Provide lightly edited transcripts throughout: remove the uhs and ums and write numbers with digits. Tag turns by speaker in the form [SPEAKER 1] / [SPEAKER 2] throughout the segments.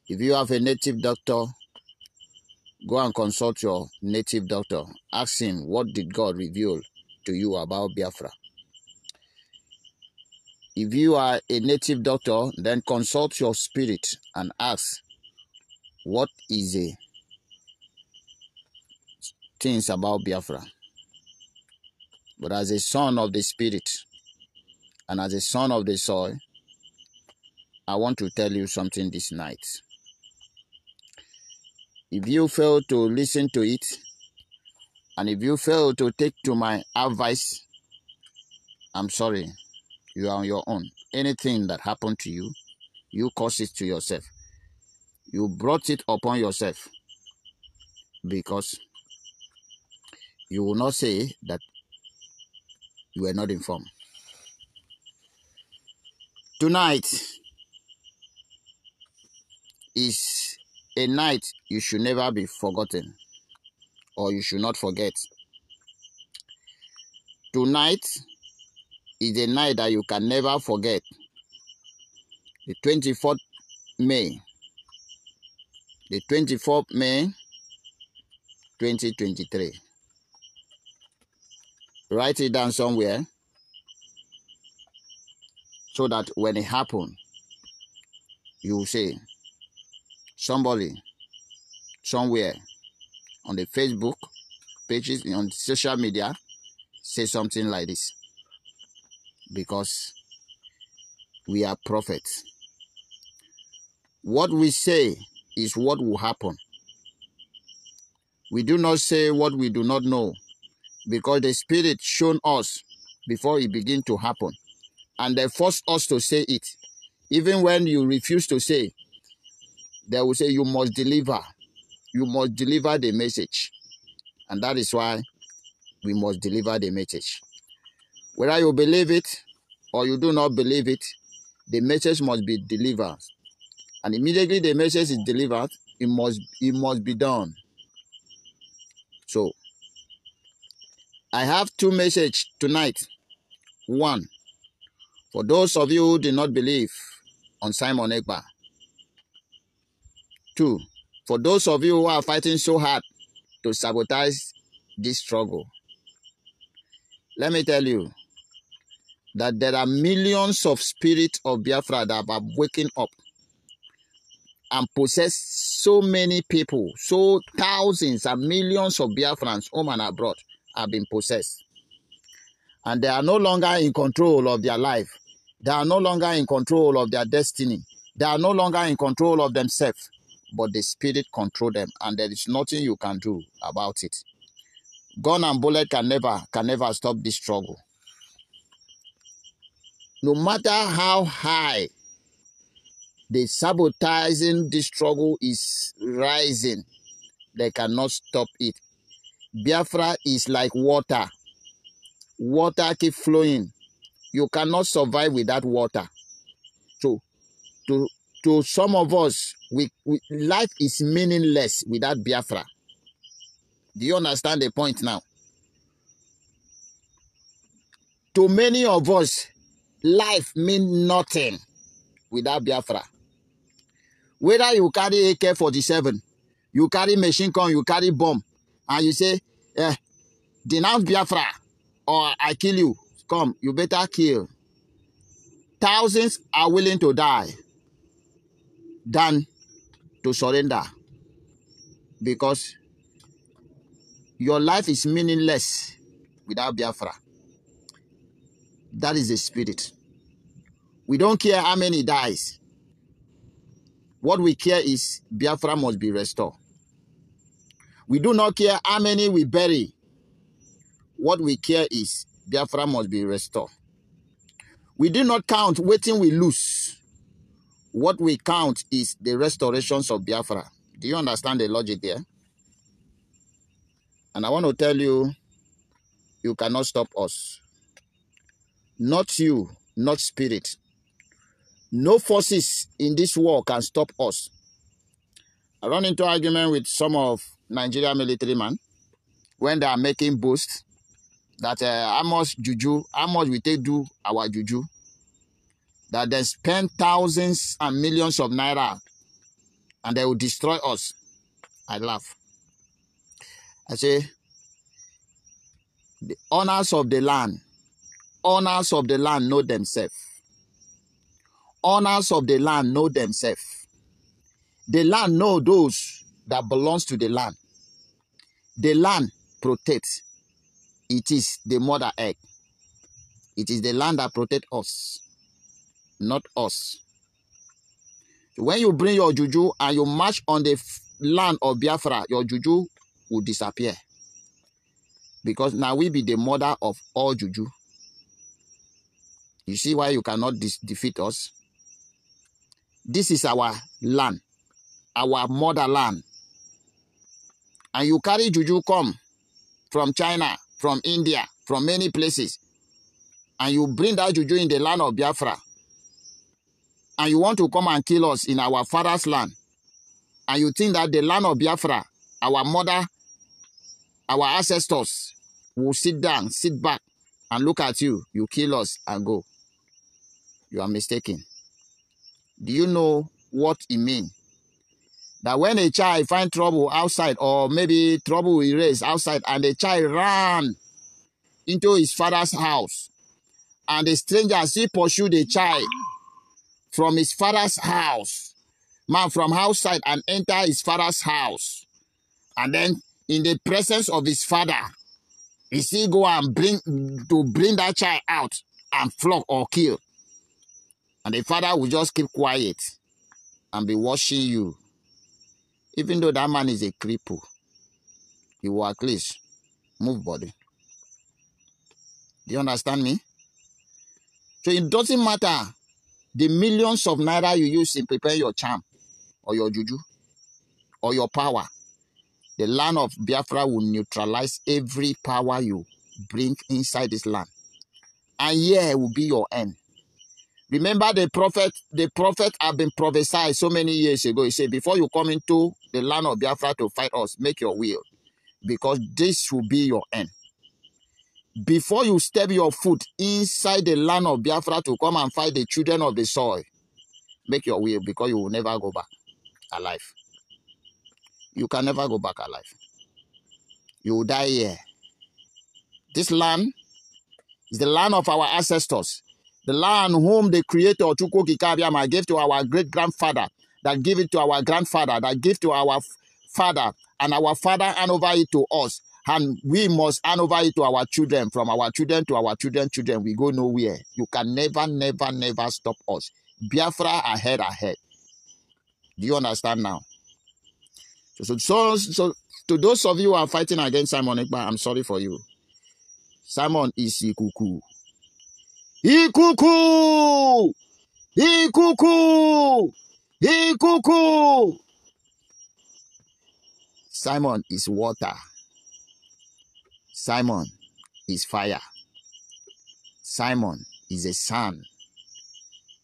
[SPEAKER 1] If you have a native doctor, go and consult your native doctor. Ask him, what did God reveal to you about Biafra? If you are a native doctor, then consult your spirit and ask, what is the things about Biafra? But as a son of the spirit and as a son of the soil, I want to tell you something this night. If you fail to listen to it, and if you fail to take to my advice, I'm sorry, you are on your own. Anything that happened to you, you caused it to yourself. You brought it upon yourself, because you will not say that you were not informed. Tonight is a night you should never be forgotten, or you should not forget. Tonight is a night that you can never forget. The 24th May. The 24th May 2023. Write it down somewhere so that when it happens, you will say, somebody somewhere on the Facebook pages, on social media, say something like this. Because we are prophets. What we say is what will happen. We do not say what we do not know, because the Spirit shown us before it begin to happen. And they force us to say it. Even when you refuse to say, they will say you must deliver. You must deliver the message. And that is why we must deliver the message. Whether you believe it or you do not believe it, the message must be delivered. And immediately the message is delivered, it must be done. So, I have two messages tonight. One, for those of you who did not believe on Simon Ekpa. Two, for those of you who are fighting so hard to sabotage this struggle. Let me tell you that there are millions of spirits of Biafra that are waking up and possess so many people. So thousands and millions of Biafrans, home and abroad, have been possessed. And they are no longer in control of their life. They are no longer in control of their destiny. They are no longer in control of themselves. But the spirit controls them, and there is nothing you can do about it. Gun and bullet can never stop this struggle. No matter how high the sabotaging this struggle is rising, they cannot stop it. Biafra is like water. Water keeps flowing. You cannot survive without water. So, to some of us, life is meaningless without Biafra. Do you understand the point now? To many of us, life means nothing without Biafra. Whether you carry AK-47, you carry machine gun, you carry bomb, and you say, denounce Biafra, or I kill you. Come, you better kill. Thousands are willing to die than to surrender, because your life is meaningless without Biafra. That is the spirit. We don't care how many dies. What we care is Biafra must be restored. We do not care how many we bury. What we care is Biafra must be restored. We do not count waiting we lose. What we count is the restorations of Biafra. Do you understand the logic there? And I want to tell you, you cannot stop us. Not you, not spirit. No forces in this war can stop us. I run into argument with some of Nigeria military men when they are making boasts that how much juju, how much we take do our juju. that they spend thousands and millions of naira and they will destroy us. I laugh. I say, the owners of the land know themselves. Owners of the land know themselves. The land know those that belongs to the land. The land protects. It is the mother egg. It is the land that protects us, not us. So when you bring your juju and you march on the land of Biafra, your juju will disappear. Because now we be the mother of all juju. You see why you cannot defeat us? This is our land, our motherland. And you carry juju come from China, from India, from many places. And you bring that juju in the land of Biafra. And you want to come and kill us in our father's land. And you think that the land of Biafra, our mother, our ancestors, will sit down, sit back, and look at you. You kill us and go. You are mistaken. Do you know what it means? That when a child finds trouble outside, or maybe trouble will raise outside, and the child ran into his father's house, and the stranger still pursue the child from his father's house, man, from outside, and enter his father's house, and then in the presence of his father, he still go and bring that child out and flog or kill, and the father will just keep quiet and be watching you. Even though that man is a cripple, he will at least move body. Do you understand me? So it doesn't matter the millions of naira you use in preparing your charm or your juju or your power. The land of Biafra will neutralize every power you bring inside this land. And here will be your end. Remember the prophet have been prophesied so many years ago. He said, before you come into the land of Biafra to fight us, make your will. Because this will be your end. Before you step your foot inside the land of Biafra to come and fight the children of the soil, make your will, because you will never go back alive. You can never go back alive. You will die here. This land is the land of our ancestors. The land whom the Creator, Chukwu Kikabiama, gave to our great-grandfather, that gave it to our grandfather, that gave to our father, and our father hand over it to us. And we must hand over it to our children, from our children to our children's children. We go nowhere. You can never, never, never stop us. Biafra ahead. Do you understand now? So to those of you who are fighting against Simon Ekpa, I'm sorry for you. Simon is Ikuku. Ikuku! Ikuku! Ikuku! Simon is water. Simon is fire. Simon is a son.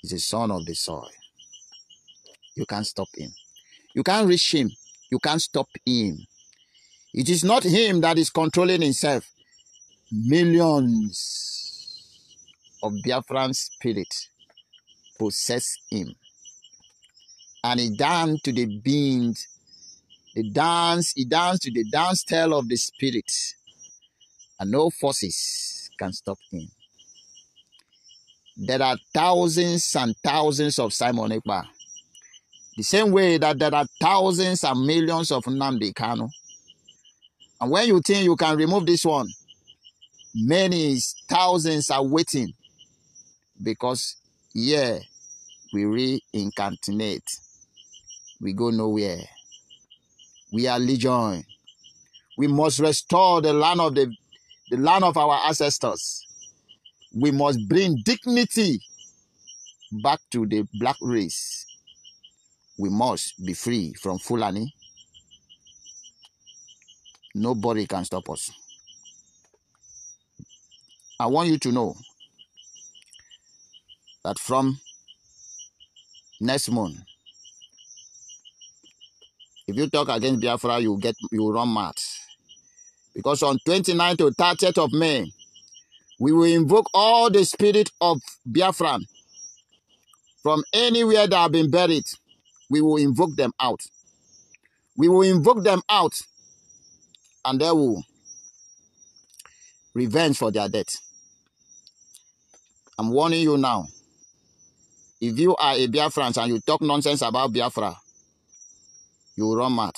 [SPEAKER 1] He's a son of the soil. You can't stop him. You can't reach him. You can't stop him. It is not him that is controlling himself. Millions of Biafran spirit possess him. And he danced to the beings. He danced to the dance style of the spirit. And no forces can stop him. There are thousands and thousands of Simon Ekpa. The same way that there are thousands and millions of Nnamdi Kanu. And when you think you can remove this one, many thousands are waiting. Because, yeah, we reincarnate. We go nowhere. We are legion. We must restore the land of our ancestors. We must bring dignity back to the black race. We must be free from Fulani. Nobody can stop us. I want you to know that from next month, if you talk against Biafra, you run mad. Because on 29th to 30th of May, we will invoke all the spirit of Biafran from anywhere that have been buried, we will invoke them out. We will invoke them out, and they will revenge for their death. I'm warning you now. If you are a Biafran and you talk nonsense about Biafra, you will run mad.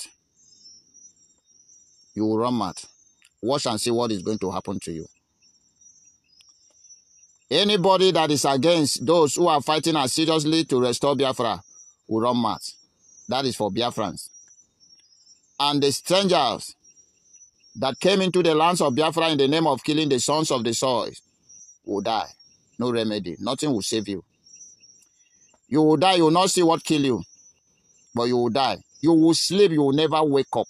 [SPEAKER 1] You will run mad. Watch and see what is going to happen to you. Anybody that is against those who are fighting as seriously to restore Biafra will run mad. That is for Biafrans. And the strangers that came into the lands of Biafra in the name of killing the sons of the soil will die. No remedy. Nothing will save you. You will die. You will not see what kill you. But you will die. You will sleep. You will never wake up.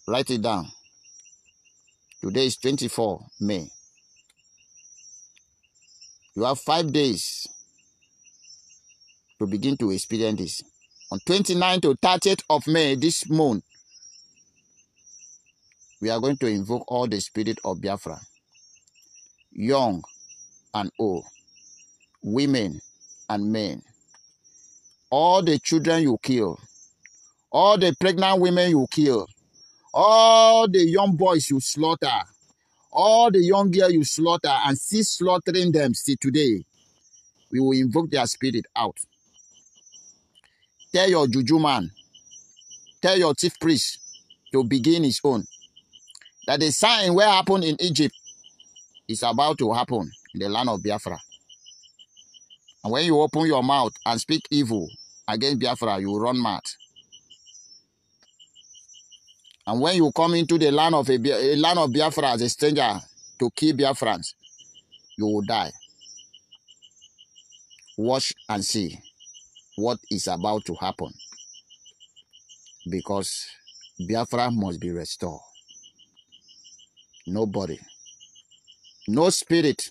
[SPEAKER 1] Write it down. Today is 24 May. You have 5 days to begin to experience this. On 29th to 30th of May, this month, we are going to invoke all the spirit of Biafra. Young and old. Women and men. All the children you kill. All the pregnant women you kill. All the young boys you slaughter. All the young girls you slaughter and see slaughtering them still today. We will invoke their spirit out. Tell your juju man. Tell your chief priest to begin his own. That the sign where happened in Egypt is about to happen in the land of Biafra. And when you open your mouth and speak evil against Biafra, you will run mad. And when you come into the land of Biafra as a stranger to kill Biafrans, you will die. Watch and see what is about to happen. Because Biafra must be restored. Nobody. No spirit.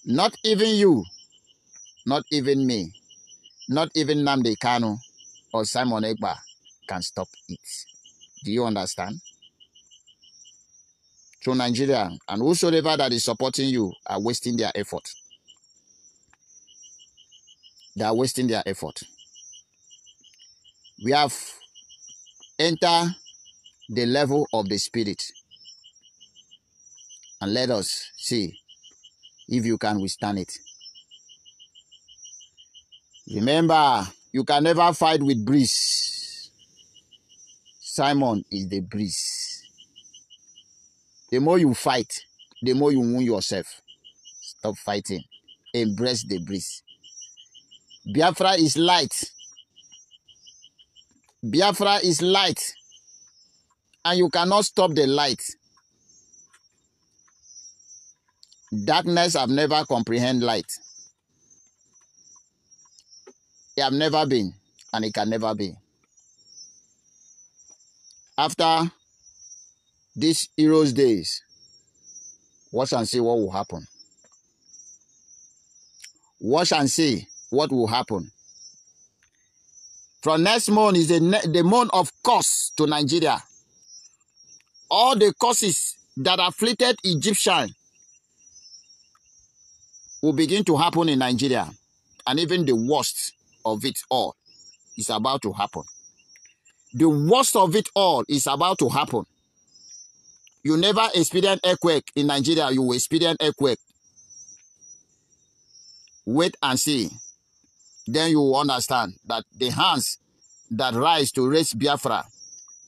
[SPEAKER 1] Not even you. Not even me. Not even Nnamdi Kanu or Simon Ekpa can stop it. Do you understand? So Nigeria and whosoever that is supporting you are wasting their effort. They are wasting their effort. We have entered the level of the spirit. And let us see if you can withstand it. Remember, you can never fight with breeze. Simon is the breeze. The more you fight, the more you wound yourself. Stop fighting. Embrace the breeze. Biafra is light. Biafra is light. And you cannot stop the light. Darkness have never comprehended light. It have never been, and it can never be. After these heroes' days, watch and see what will happen. Watch and see what will happen. From next month is the month of curse to Nigeria. All the curses that afflicted Egyptians will begin to happen in Nigeria. And even the worst of it all is about to happen. The worst of it all is about to happen. You never experience earthquake in Nigeria, you will experience earthquake. Wait and see. Then you will understand that the hands that rise to raise Biafra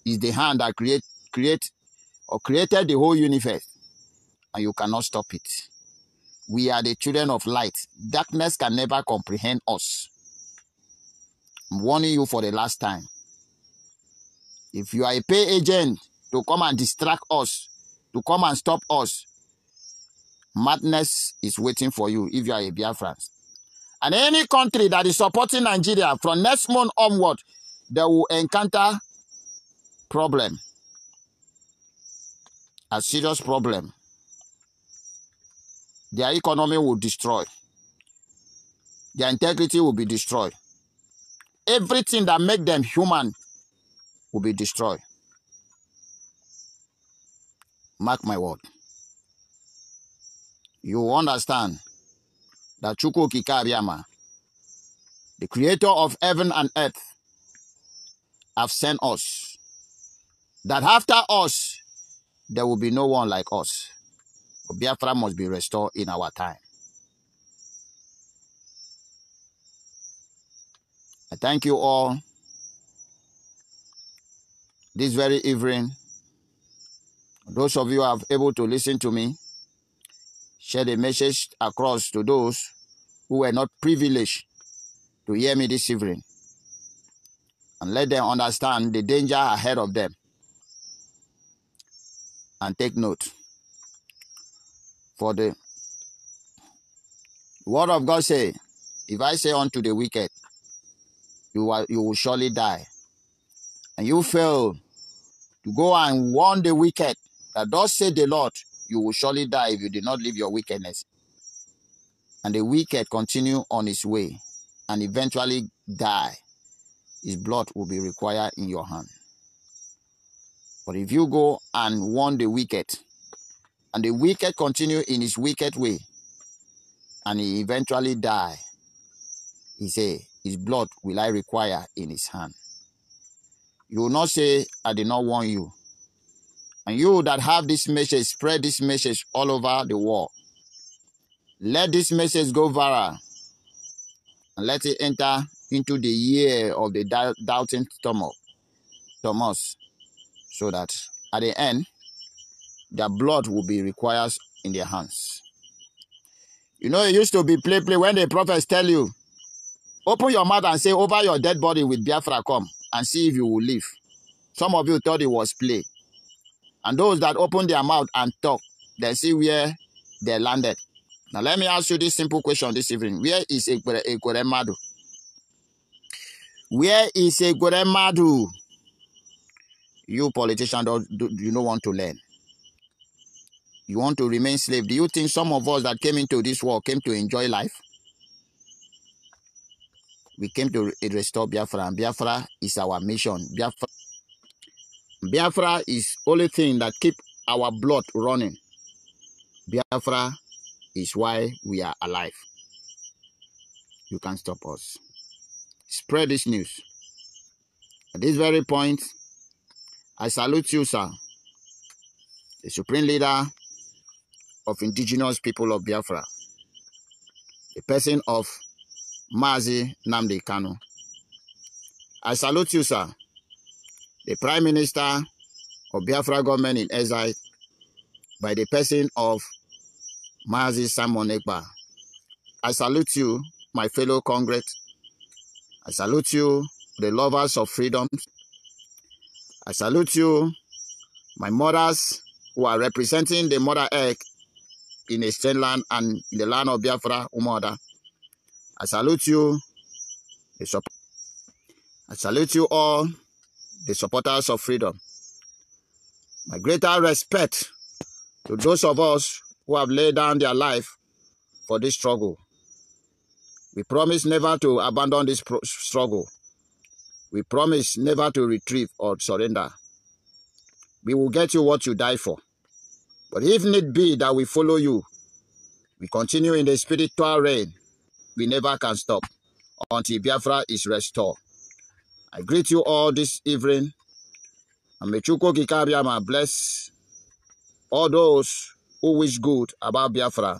[SPEAKER 1] is the hand that created the whole universe. And you cannot stop it. We are the children of light. Darkness can never comprehend us. I'm warning you for the last time. If you are a pay agent to come and distract us, to come and stop us, madness is waiting for you if you are a Biafran. And any country that is supporting Nigeria from next month onward, they will encounter problem. A serious problem. Their economy will destroy. Their integrity will be destroyed. Everything that makes them human will be destroyed. Mark my word. You understand that Chukwu Okike Abiama, the creator of heaven and earth, have sent us, that after us, there will be no one like us. Biafra must be restored in our time. I thank you all this very evening. Those of you who are able to listen to me, share the message across to those who were not privileged to hear me this evening, and let them understand the danger ahead of them and take note. For the word of God say, if I say unto the wicked, you will surely die, and you fail to go and warn the wicked that thus say the Lord, you will surely die if you did not leave your wickedness. And the wicked continue on his way and eventually die. His blood will be required in your hand. But if you go and warn the wicked, and the wicked continue in his wicked way, and he eventually die, he say, his blood will I require in his hand. You will not say, I did not warn you. And you that have this message, spread this message all over the world. Let this message go viral, and let it enter into the ear of the doubting Thomas, so that at the end, their blood will be required in their hands. You know, it used to be play when the prophets tell you, open your mouth and say, over your dead body with Biafra come, and see if you will live. Some of you thought it was play. And those that open their mouth and talk, they see where they landed. Now let me ask you this simple question this evening. Where is Ekweremadu? Where is Ekweremadu? You politicians you don't want to learn. You want to remain slave. Do you think some of us that came into this world came to enjoy life? We came to restore Biafra, and Biafra is our mission. Biafra is only thing that keep our blood running. Biafra is why we are alive. You can't stop us. Spread this news. At this very point, I salute you, sir, the supreme leader of indigenous people of Biafra, the person of Mazi Nnamdi Kanu. I salute you, sir, the Prime Minister of Biafra government in exile, by the person of Mazi Simon Ekpa. I salute you, my fellow Congress. I salute you, the lovers of freedom. I salute you, my mothers who are representing the mother egg in a strange land and in the land of Biafra, Umoda. I salute you, I salute you all, the supporters of freedom. My greater respect to those of us who have laid down their life for this struggle. We promise never to abandon this struggle. We promise never to retrieve or surrender. We will get you what you die for. But if need be that we follow you, we continue in the spiritual reign. We never can stop until Biafra is restored. I greet you all this evening, and may Chukwu Okike Abiama bless all those who wish good about Biafra.